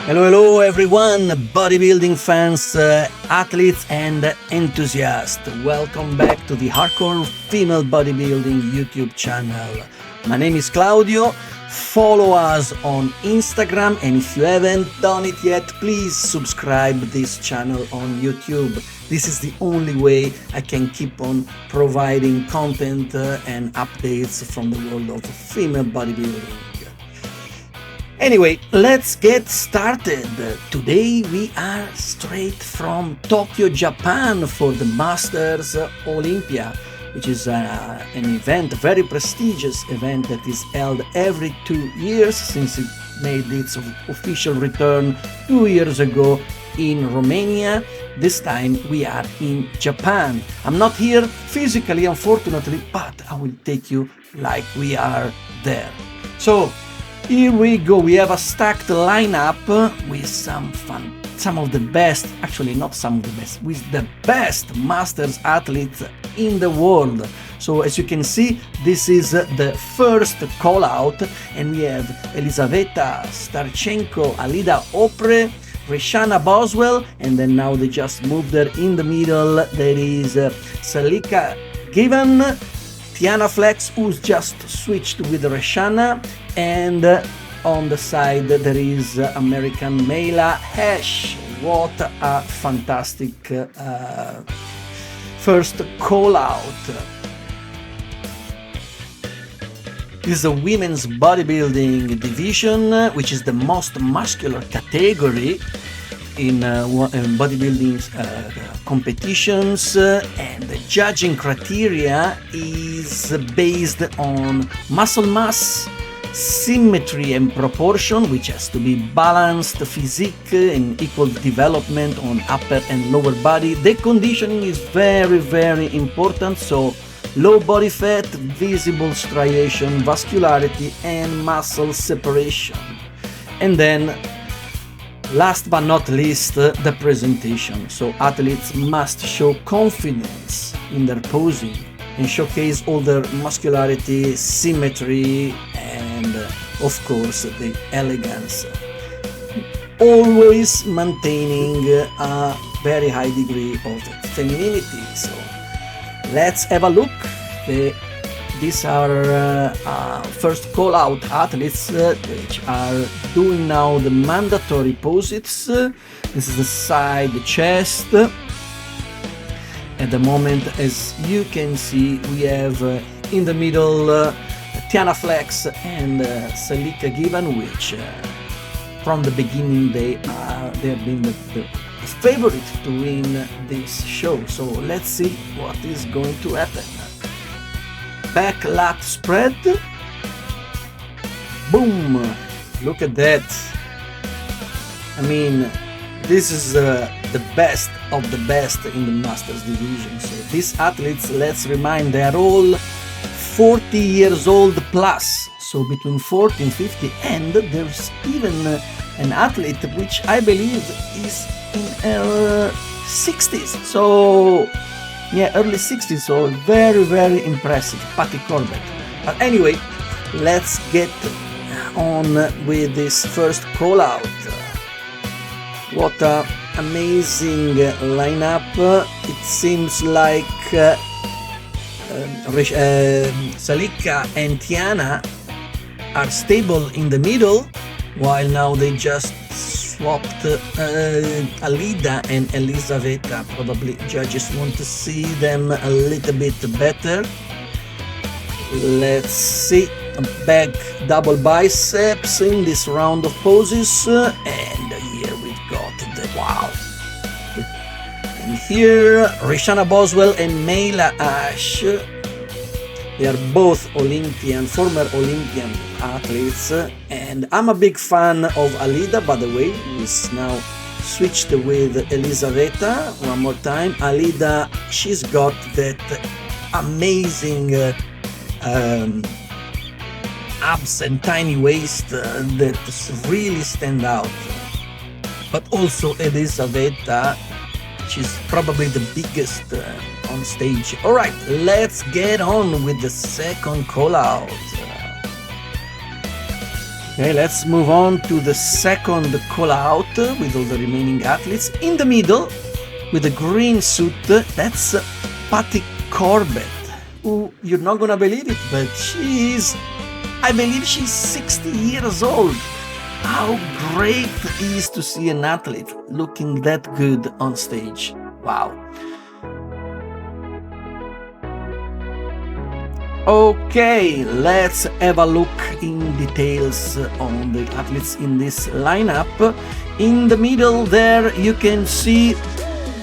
Hello everyone, bodybuilding fans, athletes and enthusiasts. Welcome back to the Hardcore Female Bodybuilding YouTube channel. My name is Claudio. Follow us on Instagram, and if you haven't done it yet, please subscribe this channel on YouTube. This is the only way I can keep on providing content and updates from the world of female bodybuilding. Anyway, let's get started. Today we are straight from Tokyo, Japan for the Masters Olympia, which is an event, a very prestigious event that is held every 2 years since it made its official return 2 years ago in Romania. This time we are in Japan. I'm not here physically, unfortunately, but I will take you like we are there. So, here we go. We have a stacked lineup with some of the best, actually not some of the best, with the best Masters athletes in the world. So as you can see, this is the first call out, and we have Elizaveta Starchenko, Alida Opre, Reshanna Boswell, and then now they just moved her in the middle. There is Selyka Givan, Tiana Flex, who's just switched with Reshanna, and on the side there is American Mayla Ash. What a fantastic first call out. This is a women's bodybuilding division, which is the most muscular category in bodybuilding competitions, and the judging criteria is based on muscle mass, symmetry and proportion, which has to be balanced physique and equal development on upper and lower body. The conditioning is very important, so low body fat, visible striation, vascularity and muscle separation. And then last but not least, the presentation. So athletes must show confidence in their posing and showcase all their muscularity, symmetry, and of course the elegance. Always maintaining a very high degree of femininity. So let's have a look. These are first call out athletes which are doing now the mandatory poses. This is the side chest. At the moment, as you can see, we have in the middle Tiana Flex and Selyka Givan, which from the beginning they have been the favorite to win this show. So let's see what is going to happen. Back lat spread. Boom! Look at that. I mean, this is the best of the best in the Masters division. So these athletes, let's remind, they are all 40 years old plus. So between 40 and 50, and there's even an athlete which I believe is in her 60s. So yeah, early 60s, so very impressive, Patty Corbett. But anyway, let's get on with this first call out. What a amazing lineup. It seems like Selyka and Tiana are stable in the middle, while now they just swapped Alida and Elizaveta. Probably judges want to see them a little bit better. Let's see, back double biceps in this round of poses, and here we've got the wow. And here Reshanna Boswell and Mayla Ash. They are both former Olympian athletes, and I'm a big fan of Alida, by the way, who is now switched with Elizaveta. One more time, Alida, she's got that amazing abs and tiny waist that really stand out. But also Elizaveta, she's probably the biggest on stage. Alright, let's get on with the second call out. Okay, let's move on to the second call out with all the remaining athletes. In the middle, with the green suit, that's Patty Corbett, who you're not gonna believe it, but I believe she's 60 years old. How great it is to see an athlete looking that good on stage. Wow. Okay, let's have a look in details on the athletes in this lineup. In the middle there you can see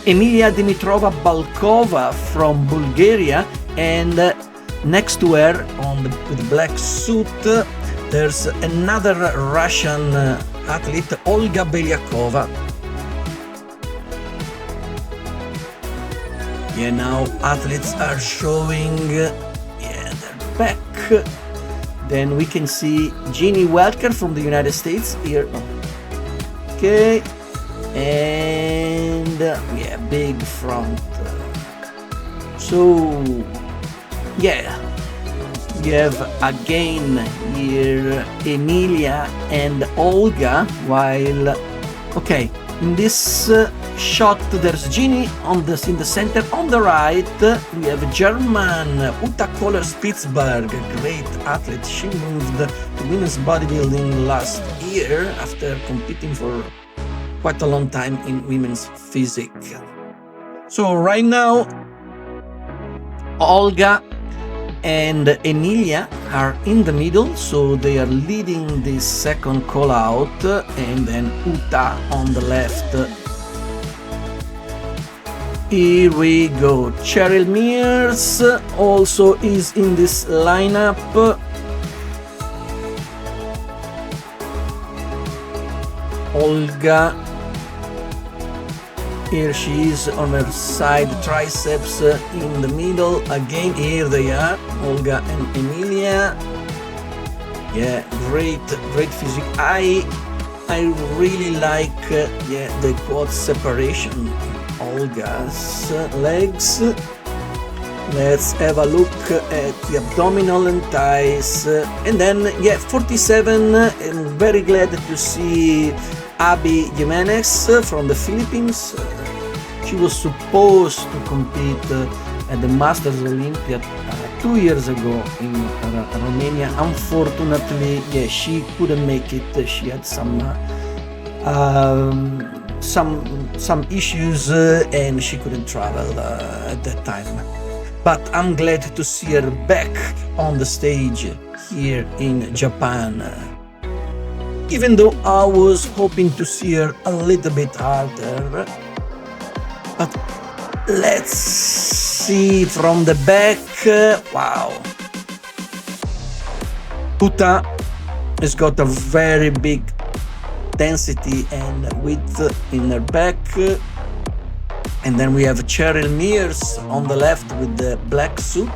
Emilia Dimitrova-Balkova from Bulgaria, and next to her with the black suit there's another Russian athlete, Olga Beliakova. Yeah, now athletes are showing their back. Then we can see Jeanie Welker from the United States here. Okay, and yeah, big front. So yeah, we have again here Emilia and Olga, while okay, in this shot there's Jeanie in the center. On the right we have German Uta Kohler-Spitzbart, a great athlete. She moved to women's bodybuilding last year after competing for quite a long time in women's physique. So right now Olga and Emilia are in the middle, so they are leading this second call out, and then Uta on the left. Here we go. Cheryl Mears also is in this lineup. Olga, here she is on her side triceps in the middle. Again, here they are, Olga and Emilia. Yeah, great physique. I really like the quad separation. Olga's legs. Let's have a look at the abdominal and thighs. And then, 47. I'm very glad to see Abby Jimenez from the Philippines. She was supposed to compete at the Masters Olympia 2 years ago in Romania. Unfortunately, she couldn't make it. She had some issues and she couldn't travel at that time. But I'm glad to see her back on the stage here in Japan. Even though I was hoping to see her a little bit harder. But let's see from the back. Wow. Uta has got a very big density and width in her back. And then we have Cheryl Mears on the left with the black suit.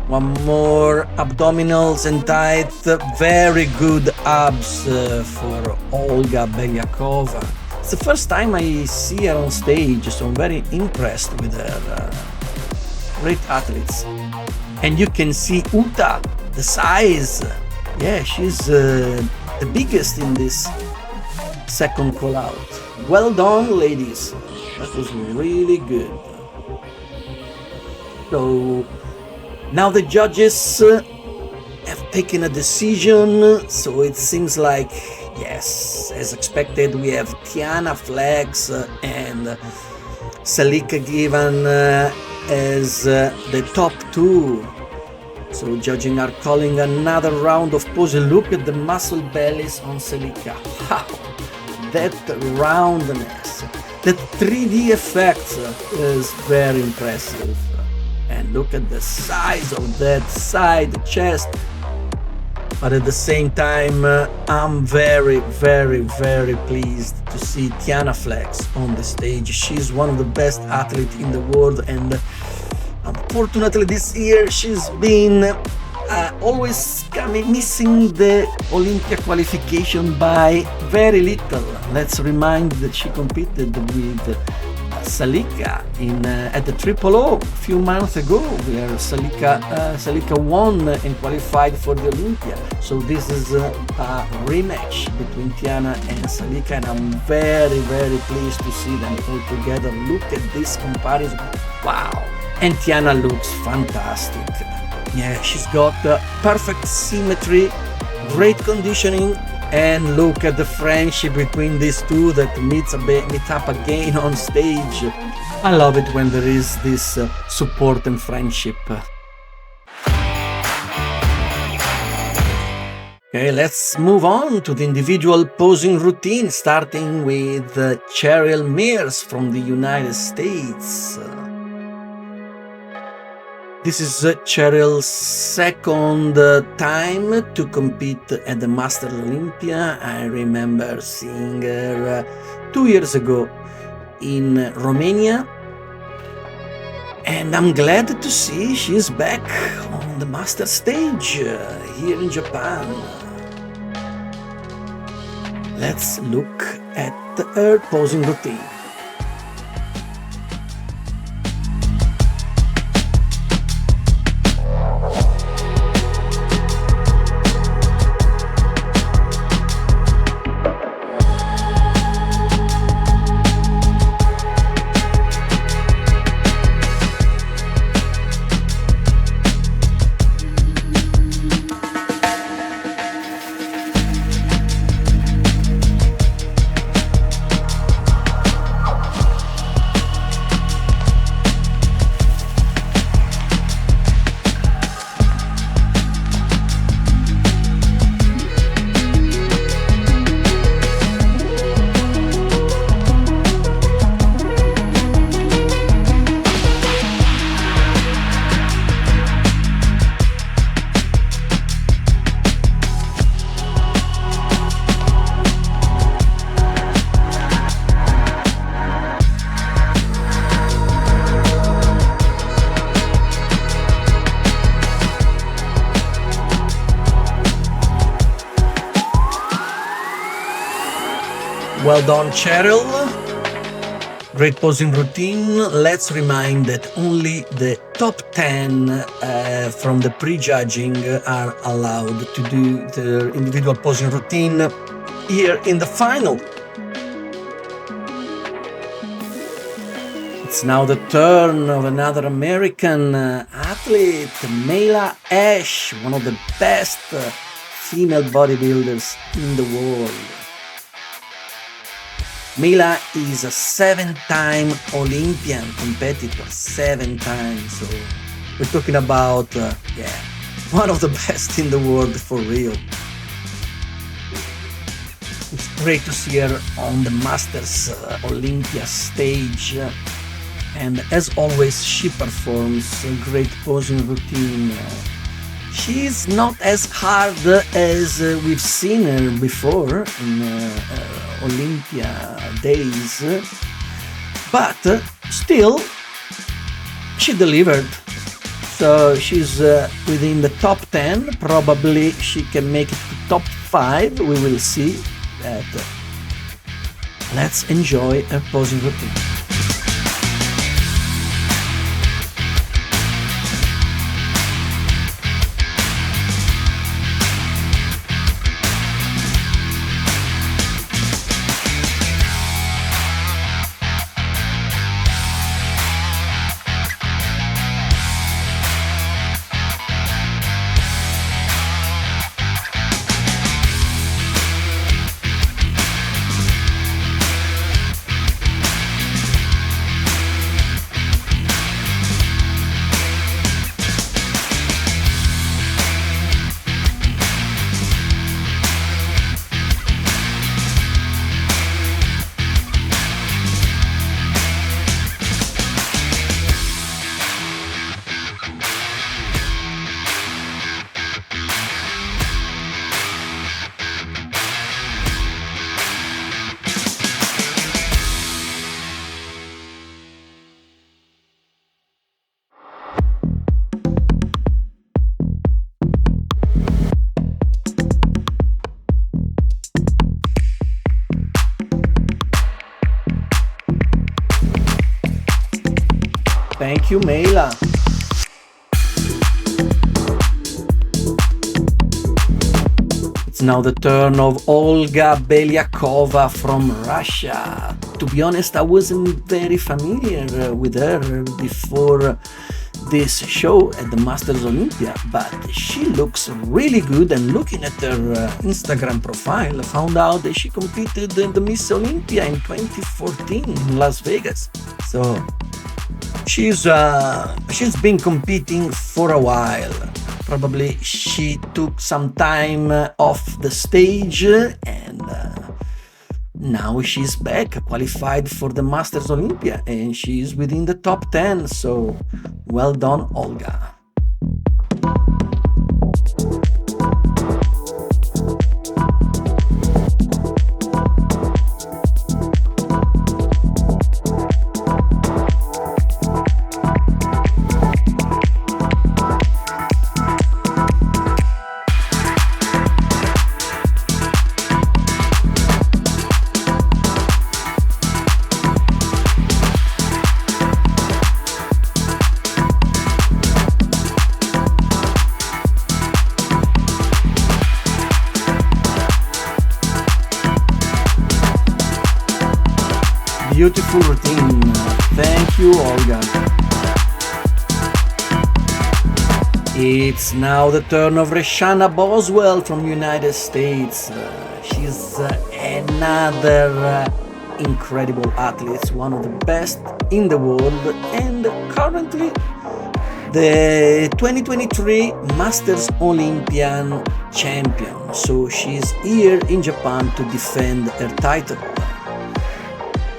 One more abdominals and thighs. Very good abs for Olga Beliakova. It's the first time I see her on stage, so I'm very impressed with her. Great athletes. And you can see Uta, the size. Yeah, she's the biggest in this second call out. Well done, ladies. That was really good. So now the judges have taken a decision. So it seems like, yes, as expected, we have Tiana Flags and Selyka Givan as the top two. So judging are calling another round of pose. Look at the muscle bellies on Selyka. Wow, that roundness, that 3D effect is very impressive. And look at the size of that side chest. But at the same time, I'm very, very, very pleased to see Tiana Flags on the stage. She's one of the best athletes in the world, and unfortunately this year she's been always missing the Olympia qualification by very little. Let's remind that she competed with Selyka at the Triple O a few months ago, where Selyka won and qualified for the Olympia. So this is a rematch between Tiana and Selyka, and I'm very, very pleased to see them all together. Look at this comparison. Wow! And Tiana looks fantastic. Yeah, she's got perfect symmetry, great conditioning, and look at the friendship between these two that meet up again on stage. I love it when there is this support and friendship. Okay, let's move on to the individual posing routine, starting with Cheryl Mears from the United States. This is Cheryl's second time to compete at the Masters Olympia. I remember seeing her 2 years ago in Romania. And I'm glad to see she's back on the Masters stage here in Japan. Let's look at her posing routine. Well done, Cheryl. Great posing routine. Let's remind that only the top 10 from the prejudging are allowed to do their individual posing routine here in the final. It's now the turn of another American athlete, Mayla Ash, one of the best female bodybuilders in the world. Mayla is a 7-time Olympian competitor, 7 times. So we're talking about, one of the best in the world for real. It's great to see her on the Masters Olympia stage. And as always, she performs a great posing routine. She's not as hard as we've seen her before in Olympia days, but still she delivered. So she's within the top 10. Probably she can make it to top 5. We will see that. Let's enjoy her posing routine. Thank you, Mayla. It's now the turn of Olga Beliakova from Russia. To be honest, I wasn't very familiar with her before this show at the Masters Olympia, but she looks really good, and looking at her Instagram profile, I found out that she competed in the Miss Olympia in 2014 in Las Vegas. So she's been competing for a while. Probably she took some time off the stage, and now she's back, qualified for the Masters Olympia, and she's within the top 10, so well done, Olga. Beautiful routine. Thank you, Olga. It's now the turn of Reshanna Boswell from United States. She's another incredible athlete, one of the best in the world, and currently the 2023 Masters Olympian champion. So she's here in Japan to defend her title.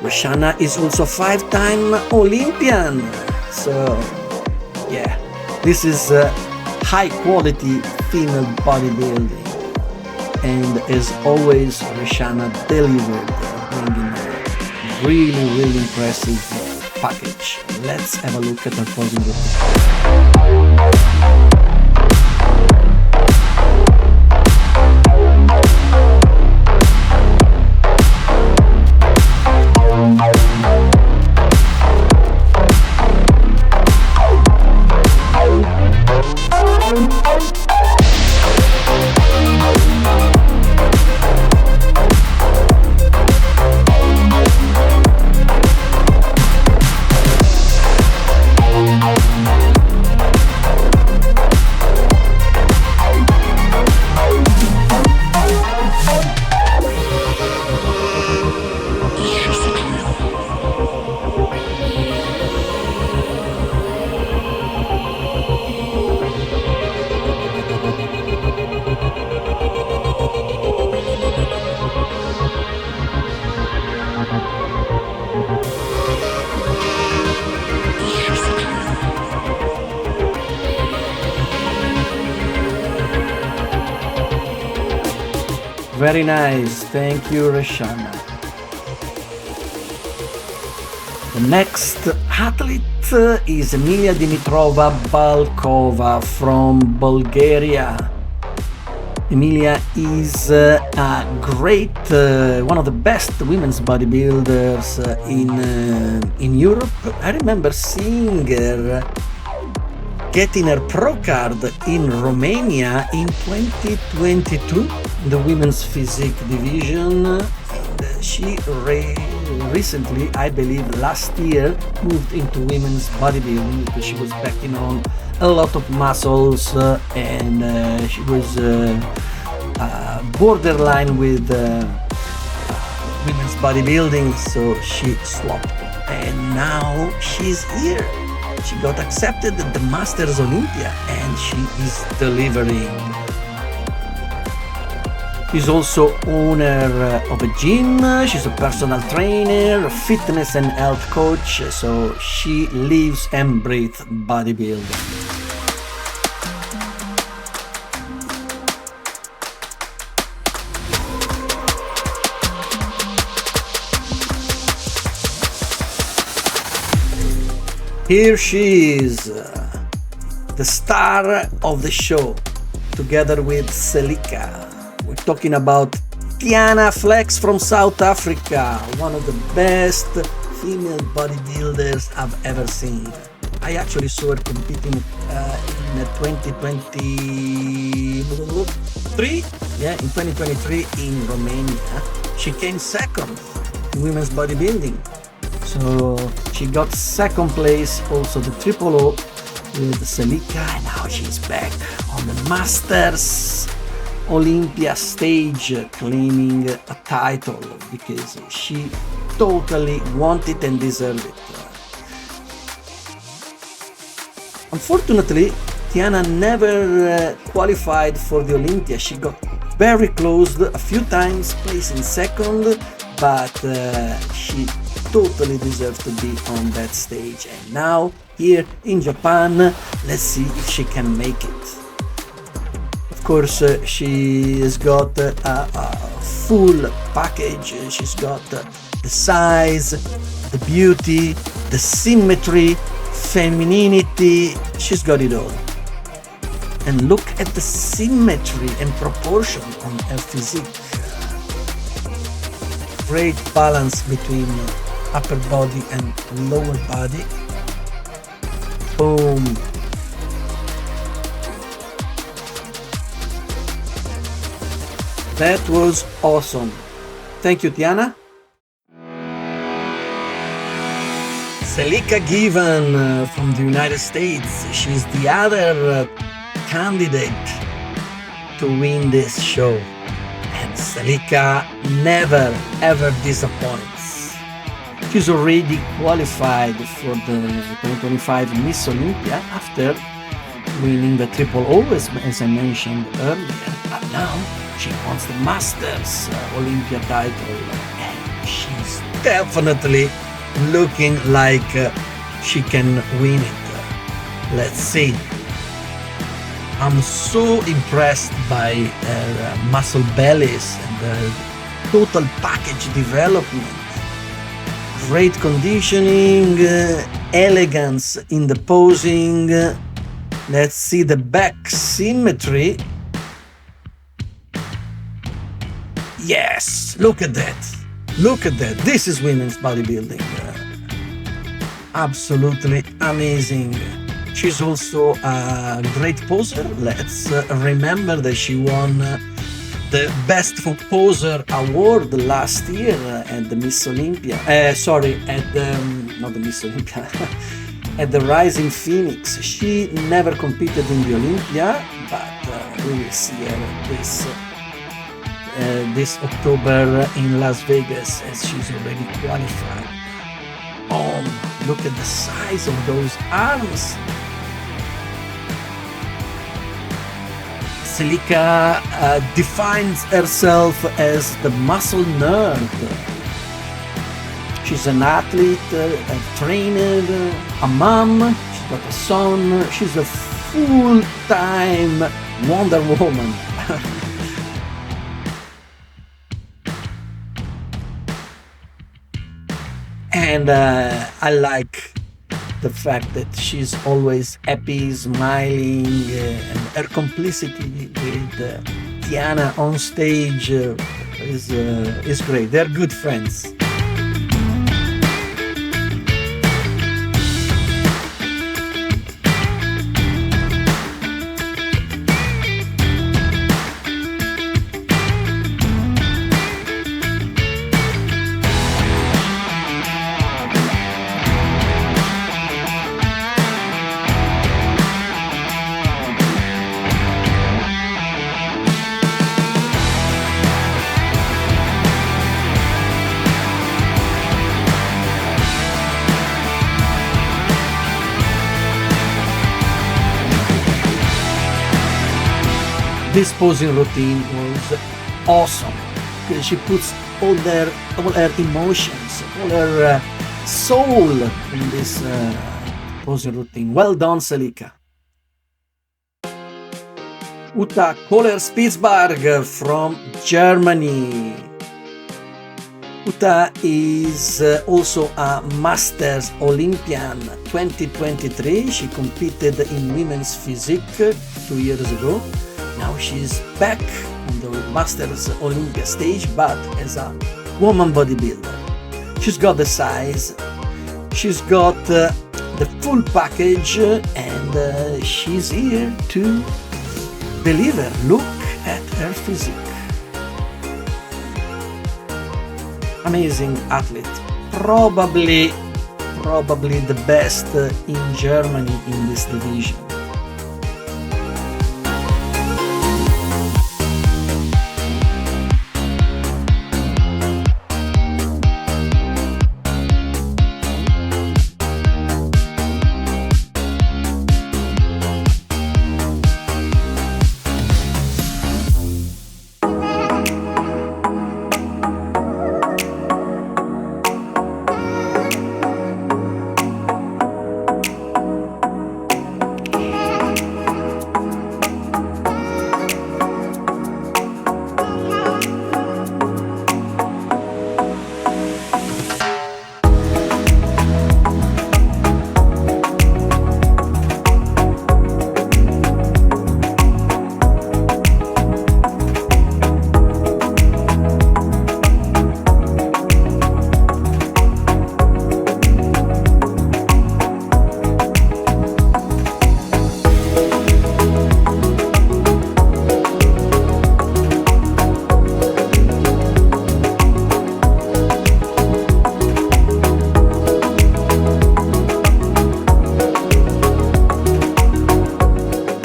Reshanna is also a 5-time Olympian, so yeah, this is high quality female bodybuilding, and as always Reshanna delivered, bringing a really impressive package. Let's have a look at her posing routine. Very nice, thank you, Reshanna. The next athlete is Emilia Dimitrova-Balkova from Bulgaria. Emilia is a great, one of the best women's bodybuilders in Europe. I remember seeing her getting her pro card in Romania in 2022, the women's physique division. And she recently, I believe last year, moved into women's bodybuilding because she was packing on a lot of muscles, and she was borderline with women's bodybuilding, so she swapped, and now she's here. She got accepted at the Masters Olympia, and she is delivering. She's also owner of a gym. She's a personal trainer, fitness and health coach, so she lives and breathes bodybuilding. Here she is, the star of the show, together with Selyka. We're talking about Tiana Flex from South Africa, one of the best female bodybuilders I've ever seen. I actually saw her competing in 2023. Yeah, in 2023 in Romania. She came second in women's bodybuilding. So she got second place, also the triple O with Selyka, and now she's back on the Masters Olympia stage, claiming a title because she totally wanted and deserved it. Unfortunately, Tiana never qualified for the Olympia. She got very close a few times, placing second, but she totally deserves to be on that stage. And now, here in Japan, let's see if she can make it. Of course, she has got a full package. She's got the size, the beauty, the symmetry, femininity. She's got it all. And look at the symmetry and proportion on her physique. Great balance between upper body and lower body. Boom. That was awesome. Thank you, Tiana. Selyka Givan from the United States. She's the other candidate to win this show. And Selyka never ever disappoints. She's already qualified for the 2025 Miss Olympia after winning the triple O, as I mentioned earlier. But now she wants the Masters Olympia title, and she's definitely looking like she can win it. Let's see. I'm so impressed by her muscle bellies and the total package development. Great conditioning, elegance in the posing. Let's see the back symmetry. Yes, look at that. Look at that. This is women's bodybuilding. Absolutely amazing. She's also a great poser. Let's remember that she won the Best Poser award last year at the Miss Olympia. Not the Miss Olympia. At the Rising Phoenix. She never competed in the Olympia, but we will see her this October in Las Vegas, as she's already qualified. Oh, look at the size of those arms. Selyka defines herself as the muscle nerd. She's an athlete, a trainer, a mom, she's got a son, she's a full-time Wonder Woman. And I like the fact that she's always happy, smiling, and her complicity with Tiana on stage is great. They're good friends. This posing routine was awesome because she puts all her emotions, all her soul in this posing routine. Well done, Selyka. Uta Kohler-Spitzbart from Germany. Uta is also a Masters Olympian 2023. She competed in women's physique 2 years ago. Now she's back on the Masters Olympia stage, but as a woman bodybuilder. She's got the size, she's got the full package, and she's here to deliver. Look at her physique. Amazing athlete. Probably the best in Germany in this division.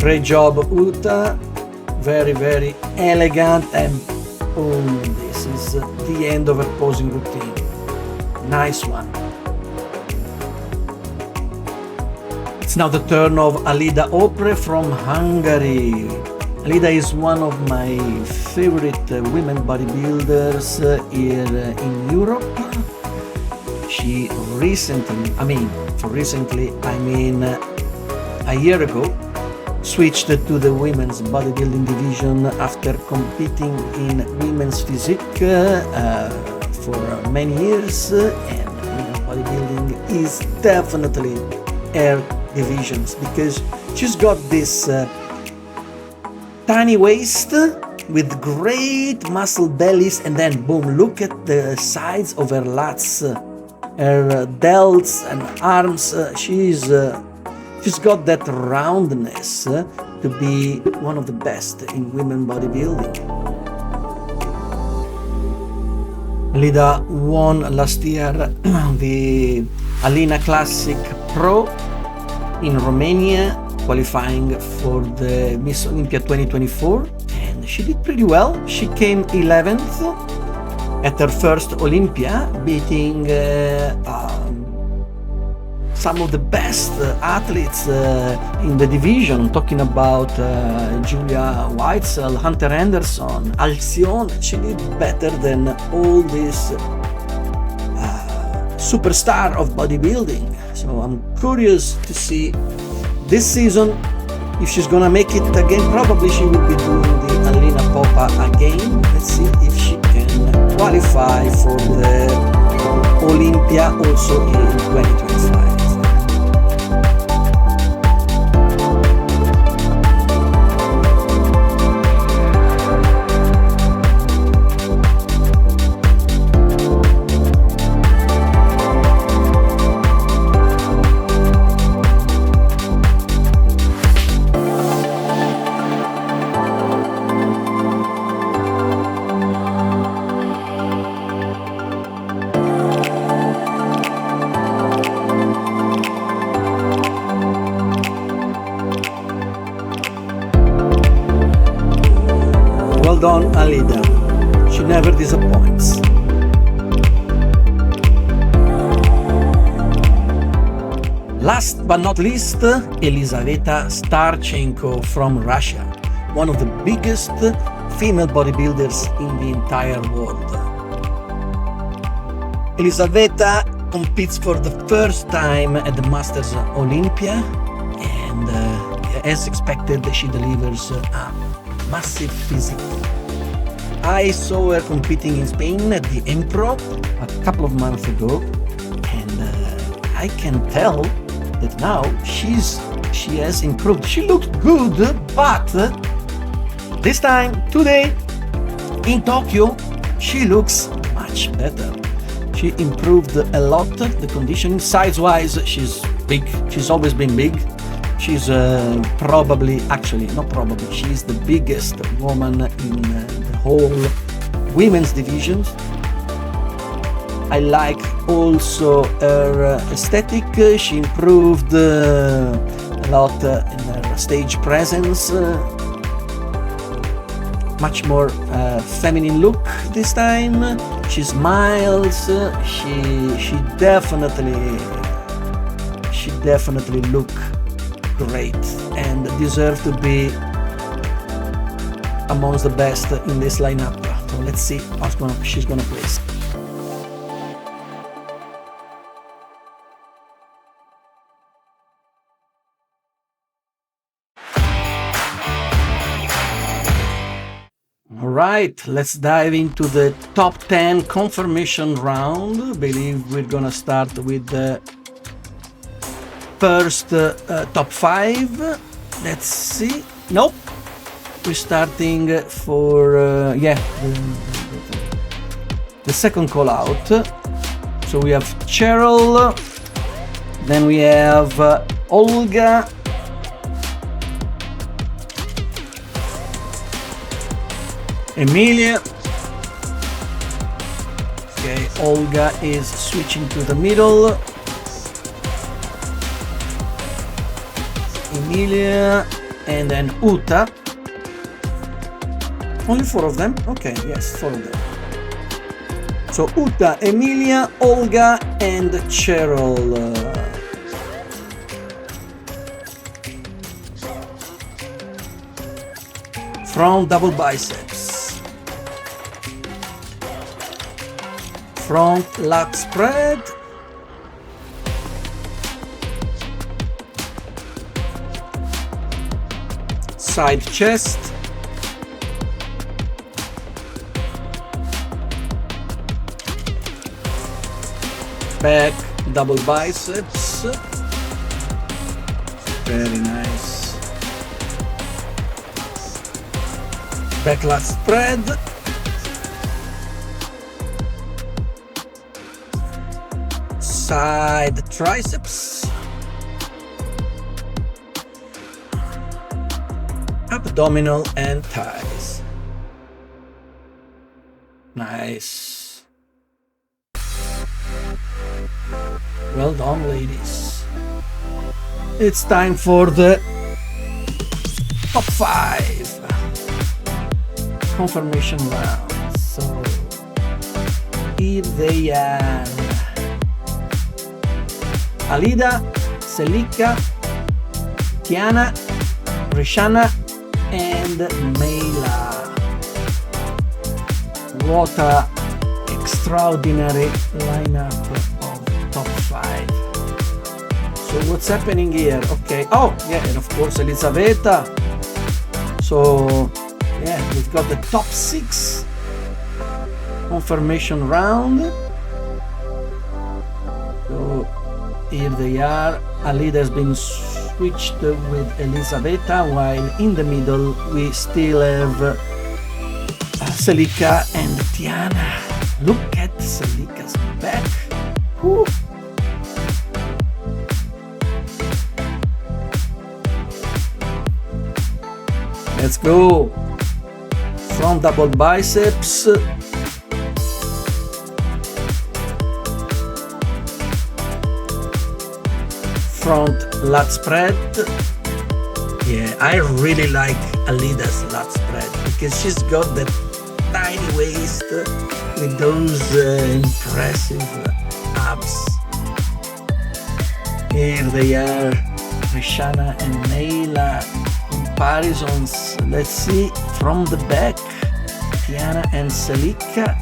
Great job, Uta. Very, very elegant, and this is the end of her posing routine. Nice one. It's now the turn of Alida Opre from Hungary. Alida is one of my favorite women bodybuilders here in Europe. She recently, a year ago, switched to the women's bodybuilding division after competing in women's physique for many years, and women's bodybuilding is definitely her divisions because she's got this tiny waist with great muscle bellies, and then boom, look at the sides of her lats, her delts and arms. She's got that roundness to be one of the best in women bodybuilding. Alida won last year the Alina Classic Pro in Romania, qualifying for the Miss Olympia 2024, and she did pretty well. She came 11th at her first Olympia, beating some of the best athletes in the division. I'm talking about Julia Weitzel, Hunter Anderson, Alcione. She did better than all these superstar of bodybuilding. So I'm curious to see this season if she's gonna make it again. Probably she will be doing the Alina Popa again. Let's see if she can qualify for the Olympia also in 2025. Well done, Alida. She never disappoints. Last but not least, Elizaveta Starchenko from Russia, one of the biggest female bodybuilders in the entire world. Elizaveta competes for the first time at the Masters Olympia, and as expected, she delivers a massive physique. I saw her competing in Spain at the Impro a couple of months ago, and I can tell that now she has improved. She looked good, but this time, today, in Tokyo, she looks much better. She improved a lot, the conditioning. Size-wise, she's big. She's always been big. She's probably, actually, not probably, she's the biggest woman in the whole women's division. I like also her aesthetic. She improved a lot in her stage presence. Much more feminine look this time. She smiles. She definitely look great and deserve to be amongst the best in this lineup. So let's see how she's gonna place. Alright, let's dive into the top 10 confirmation round. I believe we're gonna start with the first top 5. Let's see. Nope. We're starting for the second call out. So we have Cheryl, then we have Olga, Emilia. Okay, Olga is switching to the middle. Emilia, and then Uta. Only 4 of them? Okay, yes, 4 of them. So Uta, Emilia, Olga, and Cheryl. Front double biceps. Front lat spread. Side chest. Back double biceps. Very nice. Back lat spread. Side triceps. Abdominal and thighs. Nice. Well done, ladies. It's time for the top 5 confirmation round. So here they are. Alida, Selyka, Tiana, Reshanna, and Mayla. What a extraordinary lineup of top 5. So what's happening here? Okay. Oh yeah, and of course Elizaveta. So yeah, we've got the top 6 confirmation round. So here they are. Alida has been switched with Elizaveta, while in the middle we still have Selyka and Tiana. Look at Selyka's back. Woo. Let's go. Front double biceps. Front lat spread. Yeah, I really like Alida's lat spread because she's got that tiny waist with those impressive abs. Here they are, Reshanna and Mayla. Comparisons. Let's see from the back. Tiana and Selyka.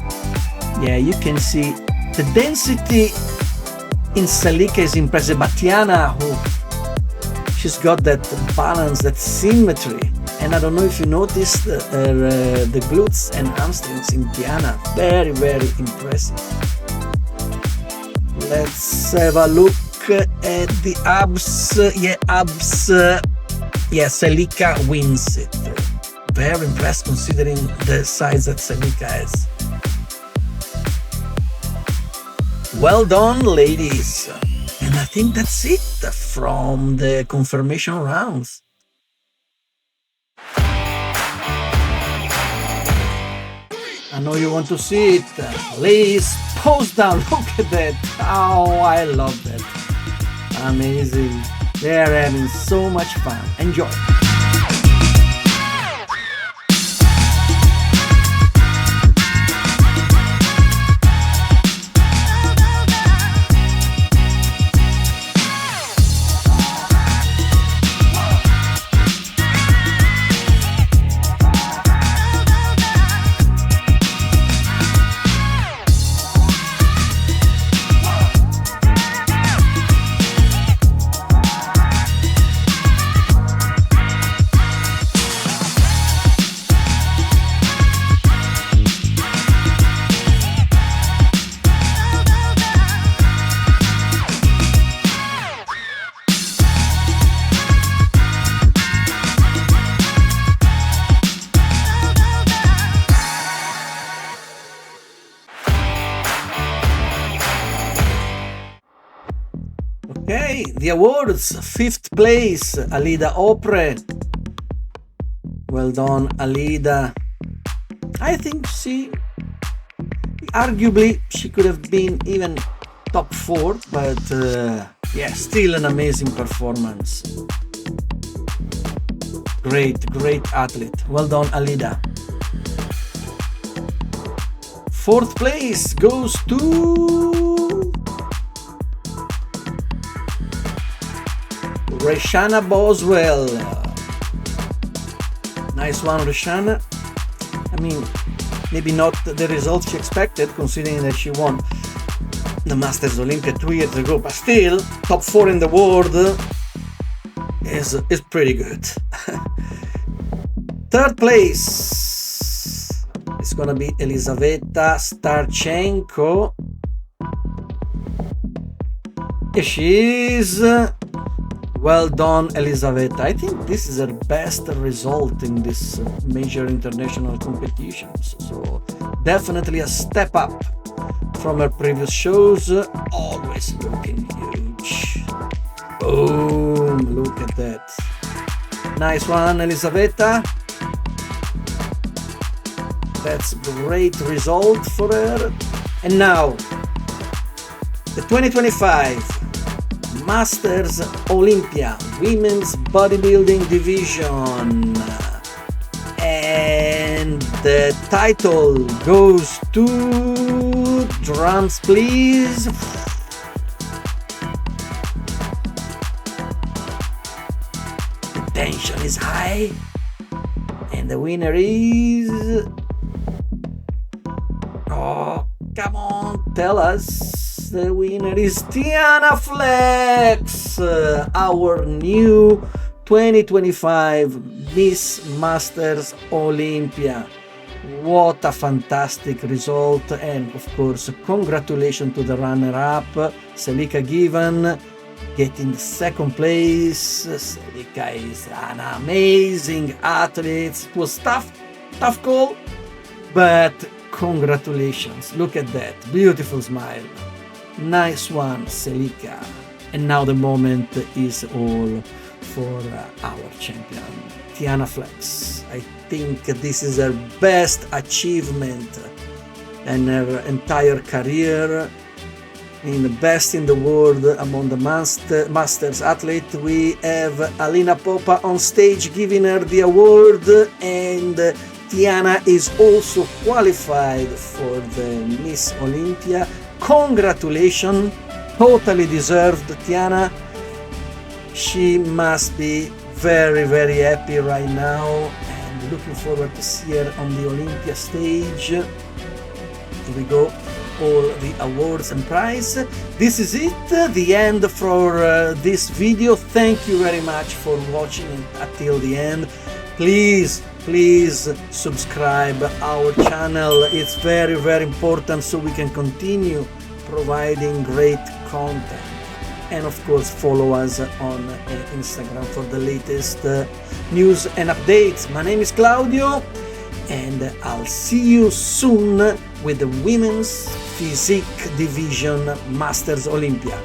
Yeah, you can see the density in Selyka is impressive, but Tiana, she's got that balance, that symmetry. And I don't know if you noticed the glutes and hamstrings in Tiana. Very, very impressive. Let's have a look at the abs. Yeah, abs. Yeah, Selyka wins it. Very impressed considering the size that Selyka has. Well done, ladies. And I think that's it from the confirmation rounds. I know you want to see it. Please post down. Look at that. Oh, I love that. Amazing. They're having so much fun. Enjoy. Okay, the awards. 5th place, Alida Opre. Well done, Alida. I think arguably she could have been even top 4, but yeah, still an amazing performance. Great athlete. Well done, Alida. 4th place goes to Reshanna Boswell. Nice one, Reshanna. I mean, maybe not the results she expected, considering that she won the Masters Olympia 2 years ago, but still, top 4 in the world is pretty good. 3rd place is gonna be Elizaveta Starchenko. Here she is. Well done, Elizaveta. I think this is her best result in this major international competitions. So definitely a step up from her previous shows. Always looking huge. Boom, look at that. Nice one, Elizaveta. That's a great result for her. And now, the 2025 Masters Olympia Women's Bodybuilding Division, and the title goes to, drums please, the tension is high, and the winner is, oh come on, tell us. The winner is Tiana Flex, our new 2025 Miss Masters Olympia. What a fantastic result, and of course congratulations to the runner-up, Selyka Givan, getting the 2nd place. Selyka is an amazing athlete. It was tough call, but congratulations. Look at that, beautiful smile. Nice one, Selyka. And now the moment is all for our champion, Tiana Flex. I think this is her best achievement in her entire career. In the best in the world among the Masters athlete. We have Alina Popa on stage giving her the award, and Tiana is also qualified for the Miss Olympia. Congratulations, totally deserved, Tiana. She must be very happy right now, and looking forward to see her on the Olympia stage. Here we go, all the awards and prize. This is it, the end for this video. Thank you very much for watching until the end. Please subscribe our channel. It's very important, so we can continue providing great content. And of course follow us on Instagram for the latest news and updates. My name is Claudio, and I'll see you soon with the Women's Physique Division Masters Olympia.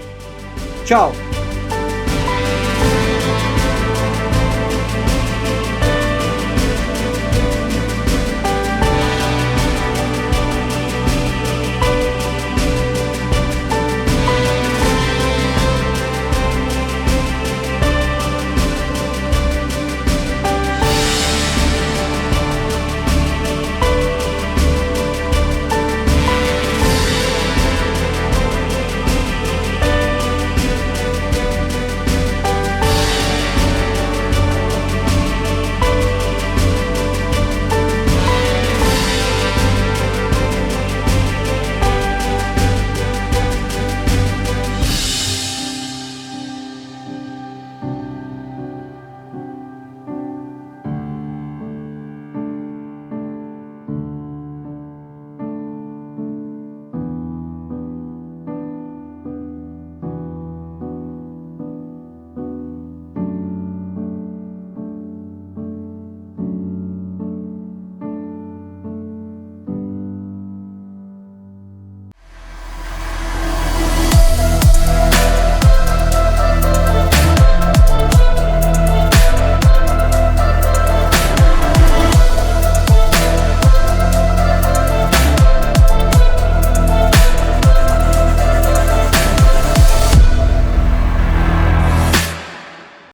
Ciao!